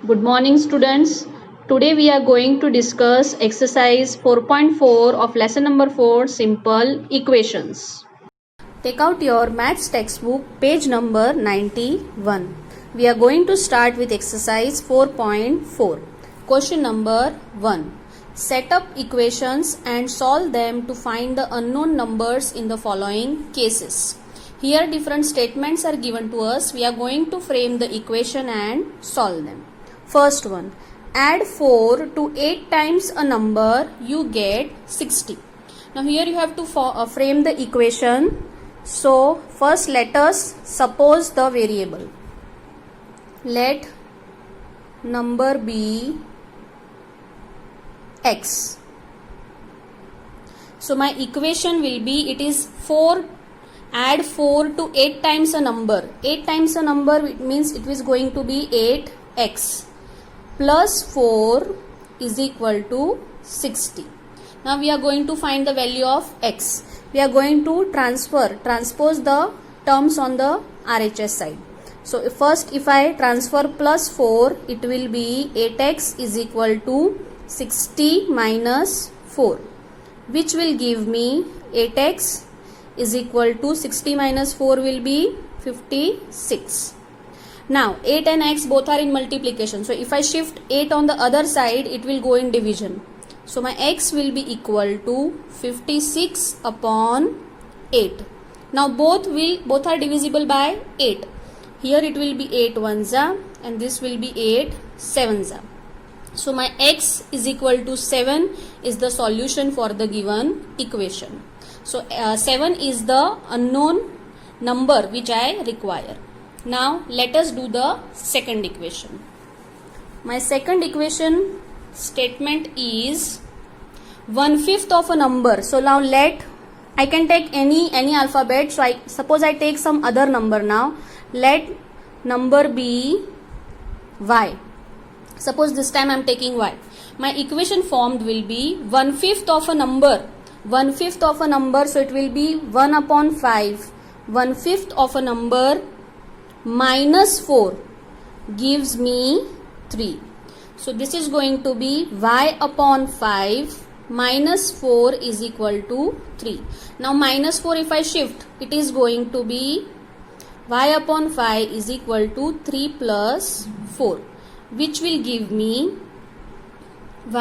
Good morning, students. Today we are going to discuss exercise 4.4 of lesson number 4, simple equations. Take out your maths textbook, page number 91. We are going to start with exercise 4.4. Question number 1. Set up equations and solve them to find the unknown numbers in the following cases. Here different statements are given to us. We are going to frame the equation and solve them. First one, add 4 to 8 times a number, you get 60. Now here you have to frame the equation. So first let us suppose the variable. Let number be x. So my equation will be, it is 4, add 4 to 8 times a number. 8 times a number, it means it is going to be 8x. Plus 4 is equal to 60. Now we are going to find the value of x. We are going to transpose the terms on the RHS side. So first if I transfer plus 4, it will be 8x is equal to 60 minus 4, which will give me 8x is equal to 60 minus 4 will be 56. Now 8 and x both are in multiplication. So if I shift 8 on the other side, it will go in division. So my x will be equal to 56 upon 8. Now both are divisible by 8. Here it will be 8 ones and this will be 8 sevens. So my x is equal to 7 is the solution for the given equation. So 7 is the unknown number which I require. Now let us do the second equation. My second equation statement is 1/5 of a number. So now I can take any alphabet. So suppose I take some other number now. Let number be y. Suppose this time I am taking y. My equation formed will be 1/5 of a number. 1/5 of a number, so it will be 1 upon 5. 1/5 of a number minus 4 gives me 3. So this is going to be y upon 5 minus 4 is equal to 3. Now minus 4 if I shift, it is going to be y upon 5 is equal to 3 plus 4, which will give me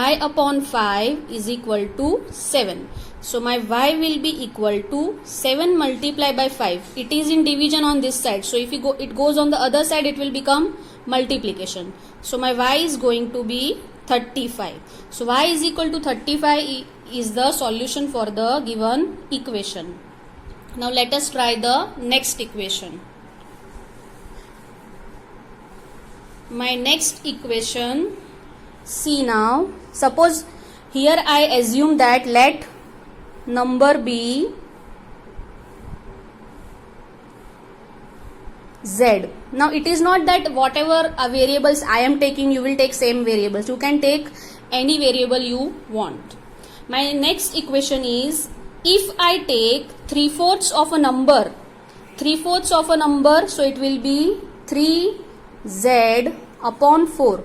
y upon 5 is equal to 7. So my y will be equal to 7 multiplied by 5. It is in division on this side. So if it goes on the other side, it will become multiplication. So my y is going to be 35. So y is equal to 35 is the solution for the given equation. Now let us try the next equation. My next equation, see now, suppose here I assume that let number be z. Now it is not that whatever variables I am taking, you will take same variables. You can take any variable you want. My next equation is, if I take 3/4 of a number, 3/4 of a number, so it will be 3z upon 4.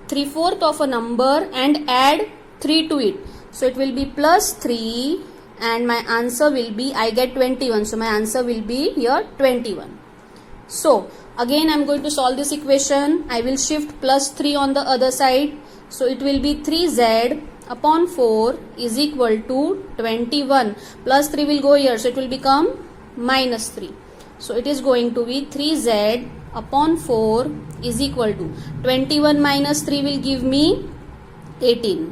3/4 of a number and add 3 to it. So it will be plus 3 and my answer will be, I get 21. So my answer will be here 21. So again I am going to solve this equation. I will shift plus 3 on the other side. So it will be 3z upon 4 is equal to 21. Plus 3 will go here. So it will become minus 3. So it is going to be 3z upon 4 is equal to 21 minus 3 will give me 18.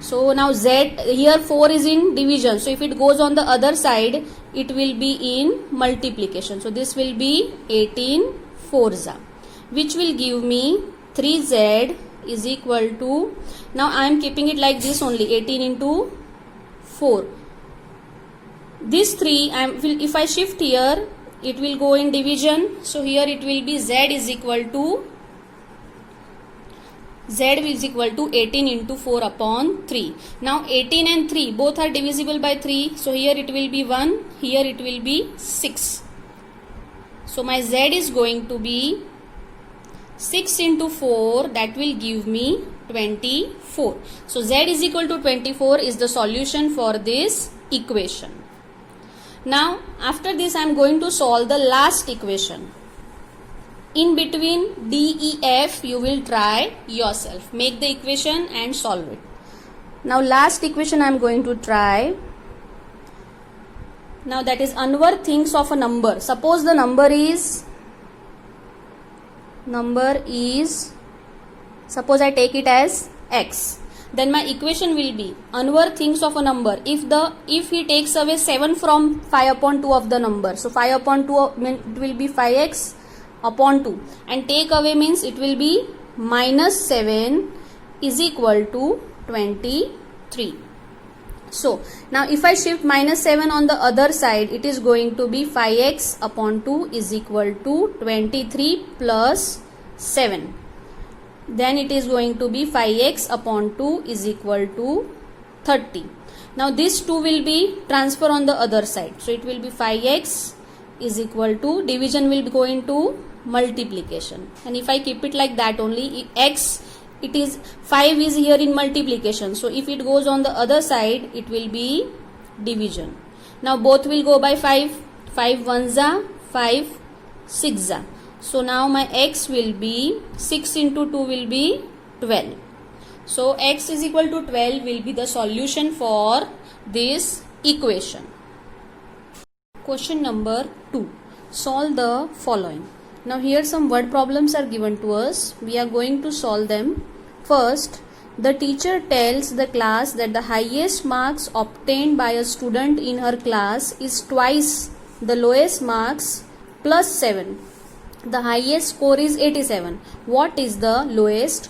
So now z, here 4 is in division. So if it goes on the other side, it will be in multiplication. So this will be 18 fours, which will give me 3z is equal to, now I am keeping it like this only, 18 into 4. This 3, if I shift here, it will go in division. So here it will be z is equal to 18 into 4 upon 3. Now 18 and 3 both are divisible by 3. So here it will be 1, here it will be 6. So my z is going to be 6 into 4, that will give me 24. So z is equal to 24 is the solution for this equation. Now after this I am going to solve the last equation. In between D, E, F you will try yourself. Make the equation and solve it. Now last equation I am going to try. Now that is Anwar thinks of a number. Suppose the number is suppose I take it as x. Then my equation will be Anwar thinks of a number. If he takes away 7 from 5 upon 2 of the number, so 5 upon 2 it will be 5x upon 2, and take away means it will be minus 7 is equal to 23. So now if I shift minus 7 on the other side, it is going to be 5x upon 2 is equal to 23 plus 7. Then it is going to be 5x upon 2 is equal to 30. Now this 2 will be transfer on the other side. So it will be 5x is equal to, division will go into multiplication. And if I keep it like that only, x, it is 5 is here in multiplication. So if it goes on the other side, it will be division. Now both will go by 5. 5 1za, 5 6za. So now my x will be 6 into 2 will be 12. So x is equal to 12 will be the solution for this equation. Question number 2. Solve the following. Now here some word problems are given to us. We are going to solve them. First, the teacher tells the class that the highest marks obtained by a student in her class is twice the lowest marks plus 7. The highest score is 87. What is the lowest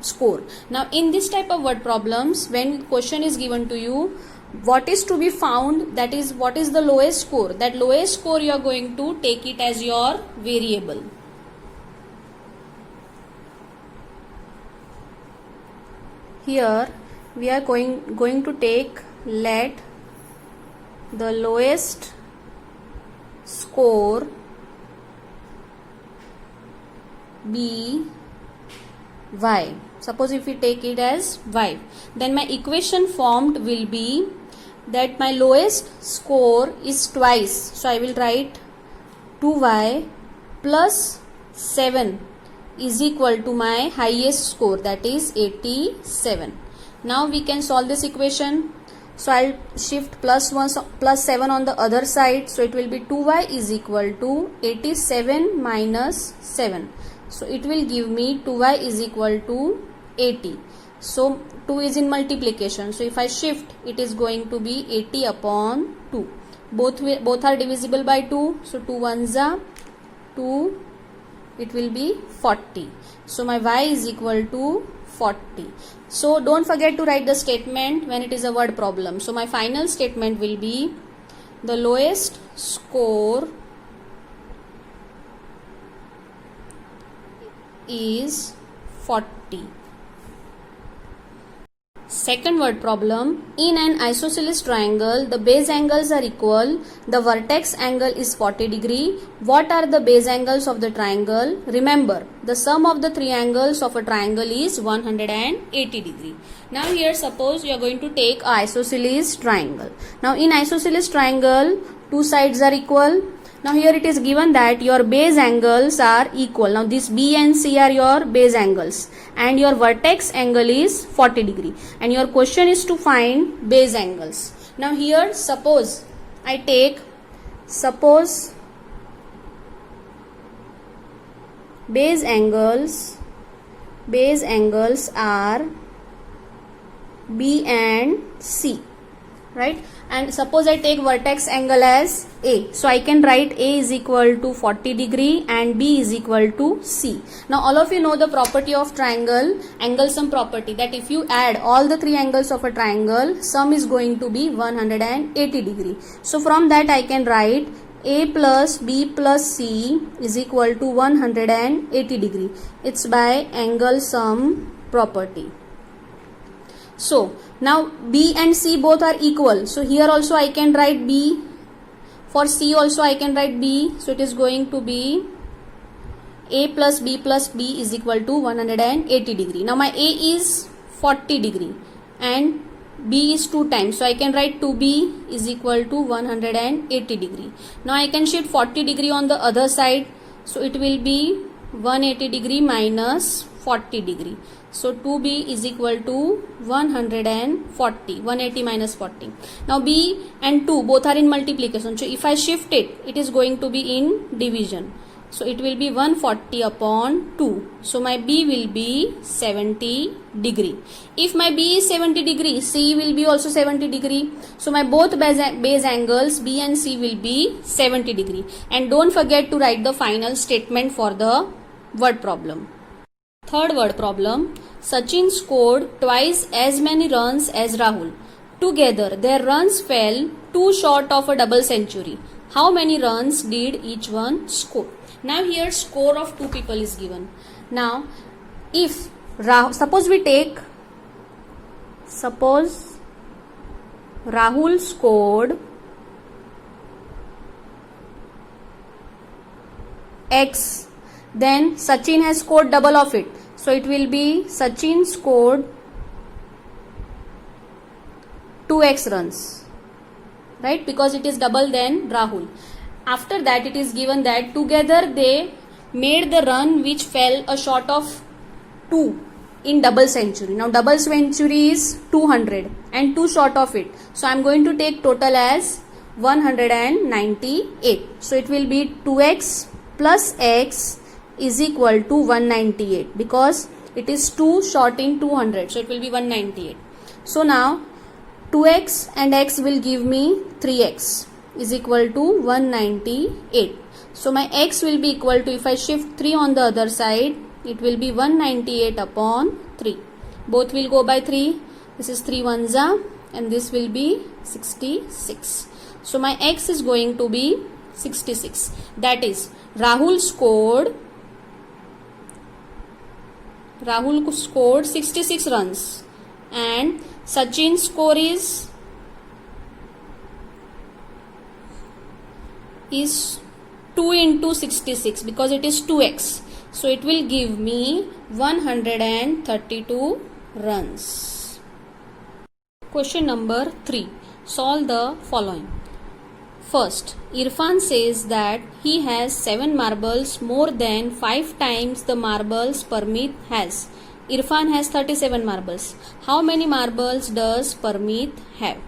score? Now in this type of word problems, when question is given to you, what is to be found, that is what is the lowest score, that lowest score you are going to take it as your variable. Here we are going to take, let the lowest score be y. Suppose if we take it as y, then my equation formed will be that my lowest score is twice. So I will write 2y plus 7 is equal to my highest score, that is 87. Now we can solve this equation. So I'll shift plus 7 on the other side. So it will be 2y is equal to 87 minus 7. So it will give me 2y is equal to 80. So 2 is in multiplication. So if I shift, it is going to be 80 upon 2. Both are divisible by 2. So 2 1za, 2, it will be 40. So my y is equal to 40. So don't forget to write the statement when it is a word problem. So my final statement will be the lowest score is 40. Second word problem. In an isosceles triangle, the base angles are equal. The vertex angle is 40 degree. What are the base angles of the triangle? Remember, the sum of the three angles of a triangle is 180 degree. Now here suppose you are going to take a isosceles triangle. Now in isosceles triangle, two sides are equal. Now here it is given that your base angles are equal. Now this B and C are your base angles and your vertex angle is 40 degree. And your question is to find base angles. Now here suppose I take, base angles are B and C, right? And suppose I take vertex angle as A. So I can write A is equal to 40 degree and B is equal to C. Now all of you know the property of triangle, angle sum property, that if you add all the three angles of a triangle, sum is going to be 180 degree. So from that I can write A plus B plus C is equal to 180 degree. It's by angle sum property. So now B and C both are equal. So here also I can write B. For C also I can write B. So it is going to be A plus B is equal to 180 degree. Now my A is 40 degree and B is 2 times. So I can write 2B is equal to 180 degree. Now I can shift 40 degree on the other side. So it will be 180 degree minus 40 degree. So 2B is equal to 140. 180 minus 40. Now B and 2 both are in multiplication. So if I shift it, it is going to be in division. So it will be 140 upon 2. So my B will be 70 degree. If my B is 70 degree, C will be also 70 degree. So my both base angles B and C will be 70 degree. And don't forget to write the final statement for the word problem. Third word problem. Sachin scored twice as many runs as Rahul. Together their runs fell too short of a double century. How many runs did each one score? Now here score of two people is given. Now if suppose Rahul scored X, then Sachin has scored double of it. So it will be Sachin scored 2x runs, right? Because it is double than Rahul. After that it is given that together they made the run which fell a short of 2 in double century. Now double century is 200 and 2 short of it. So I am going to take total as 198. So it will be 2x plus x is equal to 198 because it is 2 short in 200. So it will be 198. So now 2x and x will give me 3x is equal to 198. So my x will be equal to, if I shift 3 on the other side, it will be 198 upon 3. Both will go by 3. This is 3 ones and this will be 66. So my x is going to be 66. That is Rahul scored 66 runs and Sachin's score is 2 into 66 because it is 2x. So it will give me 132 runs. Question number 3. Solve the following. First, Irfan says that he has 7 marbles more than 5 times the marbles Parmeet has. Irfan has 37 marbles. How many marbles does Parmeet have?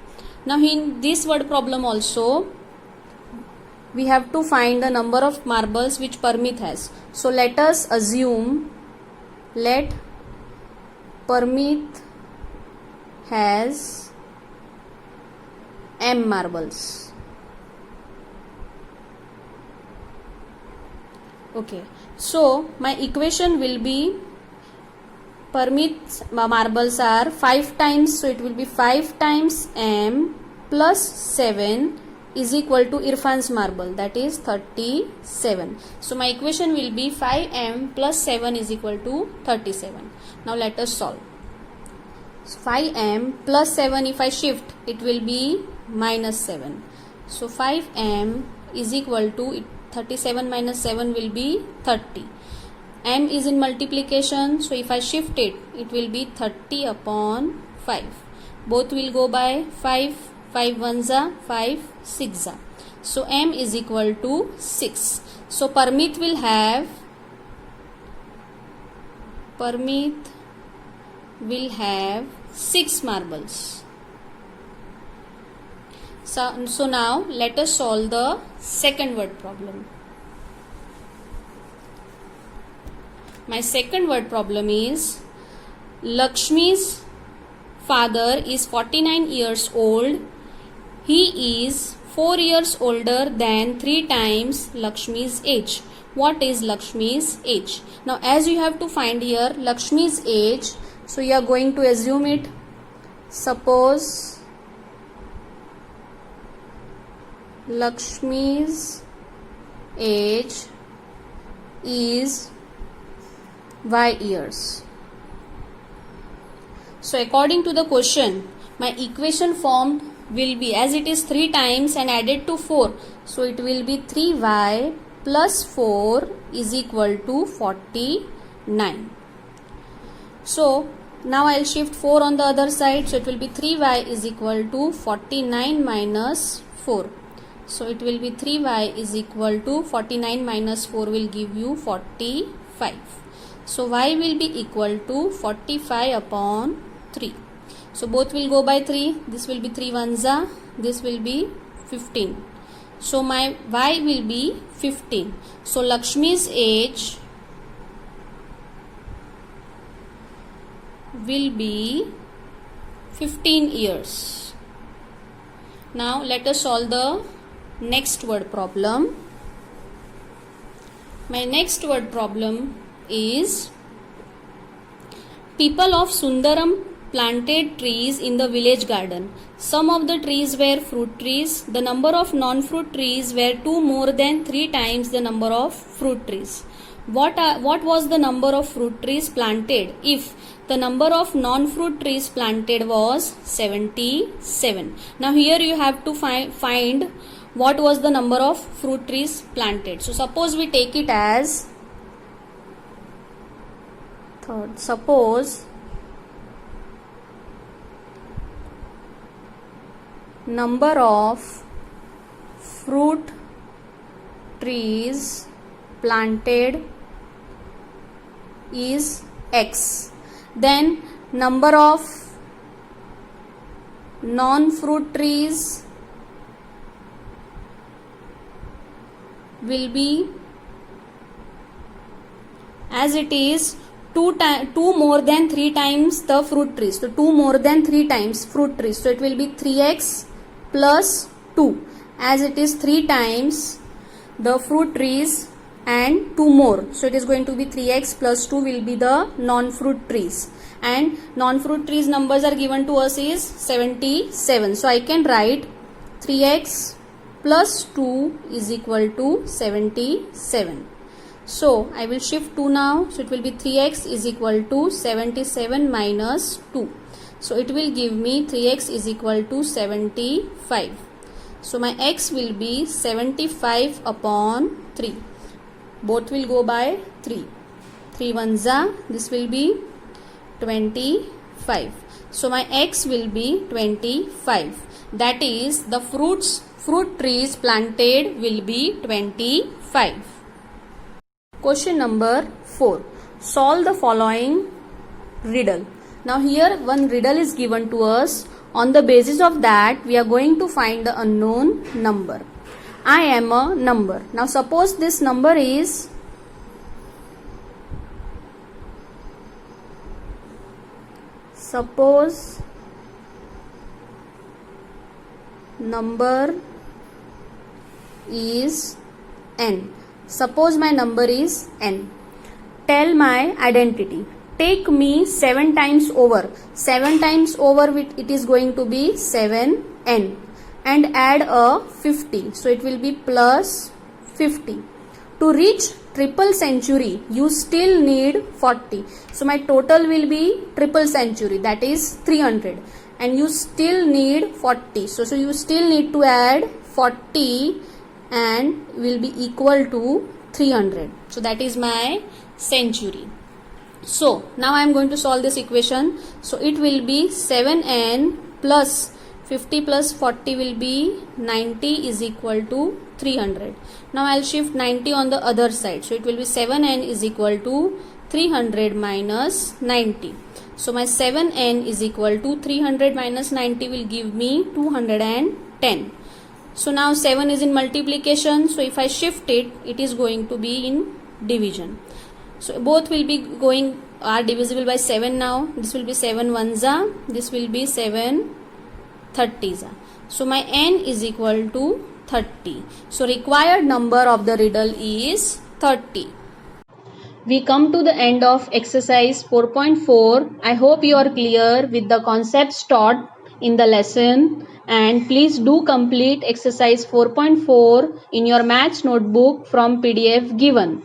Now in this word problem also, we have to find the number of marbles which Parmeet has. So let us assume Parmeet has m marbles. Okay, so my equation will be Parmeet's marbles are 5 times, so it will be 5 times m plus 7 is equal to Irfan's marble, that is 37. So my equation will be 5m plus 7 is equal to 37. Now let us solve. So 5m plus 7, if I shift, it will be minus 7. So 5m is equal to 37 minus 7 will be 30. M is in multiplication, so if I shift it, it will be 30 upon 5. Both will go by 5. 5 ones are 5 6 are. So m is equal to 6. So Parmeet will have 6 marbles. So now let us solve the second word problem. My second word problem is Lakshmi's father is 49 years old. He is 4 years older than 3 times Lakshmi's age. What is Lakshmi's age? Now as you have to find here Lakshmi's age, so you are going to assume it. Suppose Lakshmi's age is y years. So according to the question, my equation formed will be, as it is 3 times and added to 4, so it will be 3y plus 4 is equal to 49. So now I'll shift 4 on the other side. So it will be 3y is equal to 49 minus 4. So it will be 3y is equal to 49 minus 4 will give you 45. So y will be equal to 45 upon 3. So both will go by 3. This will be 3 1s. This will be 15. So my y will be 15. So Lakshmi's age will be 15 years. Now let us solve the next word problem. My next word problem is people of Sundaram planted trees in the village garden. Some of the trees were fruit trees. The number of non-fruit trees were 2 more than 3 times the number of fruit trees. What was the number of fruit trees planted if the number of non-fruit trees planted was 77? Now here you have to find what was the number of fruit trees planted. So suppose we take it as third. Suppose number of fruit trees planted is x, then number of non-fruit trees will be, as it is 2 more than 3 times the fruit trees. So 2 more than 3 times fruit trees. So it will be 3x plus 2, as it is 3 times the fruit trees and 2 more. So it is going to be 3x plus 2 will be the non-fruit trees. And non-fruit trees numbers are given to us is 77. So I can write 3x plus 2 is equal to 77. So I will shift 2 now. So it will be 3x is equal to 77 minus 2. So it will give me 3x is equal to 75. So my x will be 75 upon 3. Both will go by 3. 3 1s. This will be 25. So my x will be 25. That is the fruit trees planted will be 25. Question number 4. Solve the following riddle. Now here one riddle is given to us. On the basis of that, we are going to find the unknown number. I am a number. Now suppose this number is number is n. Suppose my number is n. Tell my identity. Take me 7 times over. 7 times over it is going to be 7n. And add a 50. So it will be plus 50. To reach triple century, you still need 40. So my total will be triple century, that is 300. And you still need 40. So you still need to add 40 and will be equal to 300. So that is my century. So now I am going to solve this equation. So it will be 7n plus 50 plus 40 will be 90 is equal to 300. Now I will shift 90 on the other side. So it will be 7n is equal to 300 minus 90. So my 7n is equal to 300 minus 90 will give me 210. So now 7 is in multiplication. So if I shift it, it is going to be in division. So both will be are divisible by 7 now. This will be 7 1s. This will be 7 30s. So my n is equal to 30. So required number of the riddle is 30. We come to the end of exercise 4.4. I hope you are clear with the concepts taught in the lesson, and please do complete exercise 4.4 in your maths notebook from PDF given.